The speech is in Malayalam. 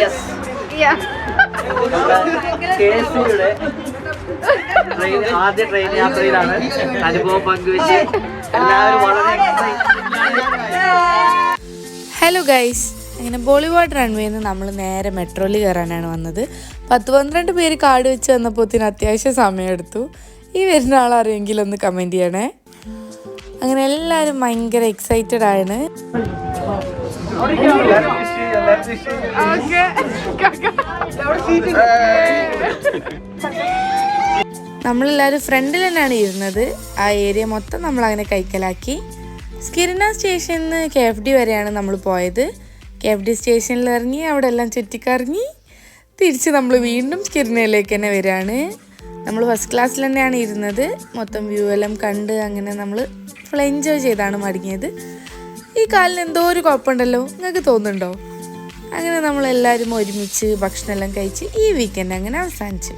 യെസ് KSCയുടെ ആദ്യ ട്രെയിൻ യാത്രയിലാണ് അനുഭവം പങ്കുവെച്ച് എല്ലാവരും വളരെ. ഹലോ ഗൈസ്, അങ്ങനെ ബോളിവുഡ് റൺവേന്ന് നമ്മൾ നേരെ മെട്രോയിൽ കയറാനാണ് വന്നത്. 10-12 പേര് കാർഡ് വെച്ച് വന്നപ്പോഴത്തേന് അത്യാവശ്യം സമയമെടുത്തു. ഈ വരുന്ന ആളറിയെങ്കിലും ഒന്ന് കമൻറ്റ് ചെയ്യണേ. അങ്ങനെ എല്ലാവരും ഭയങ്കര എക്സൈറ്റഡ് ആണ്. നമ്മളെല്ലാവരും ഫ്രണ്ടിൽ തന്നെയാണ് ഇരുന്നത്. ആ ഏരിയ മൊത്തം നമ്മളങ്ങനെ കൈക്കലാക്കി. സ്കിർന സ്റ്റേഷനിൽ നിന്ന് KFD വരെയാണ് നമ്മൾ പോയത്. KFD സ്റ്റേഷനിൽ ഇറങ്ങി അവിടെ എല്ലാം ചുറ്റിക്കറങ്ങി തിരിച്ച് നമ്മൾ വീണ്ടും സ്കിർനയിലേക്ക് തന്നെ വരികയാണ്. നമ്മൾ ഫസ്റ്റ് ക്ലാസ്സിൽ തന്നെയാണ് ഇരുന്നത്. മൊത്തം വ്യൂ എല്ലാം കണ്ട് അങ്ങനെ നമ്മൾ ഫുൾ എൻജോയ് ചെയ്താണ് മടങ്ങിയത്. ഈ കാലിന് എന്തോ ഒരു കുഴപ്പമുണ്ടല്ലോ, നിങ്ങൾക്ക് തോന്നുന്നുണ്ടോ? അങ്ങനെ നമ്മളെല്ലാവരും ഒരുമിച്ച് ഭക്ഷണമെല്ലാം കഴിച്ച് ഈ വീക്കെൻഡ് അങ്ങനെ അവസാനിച്ചു.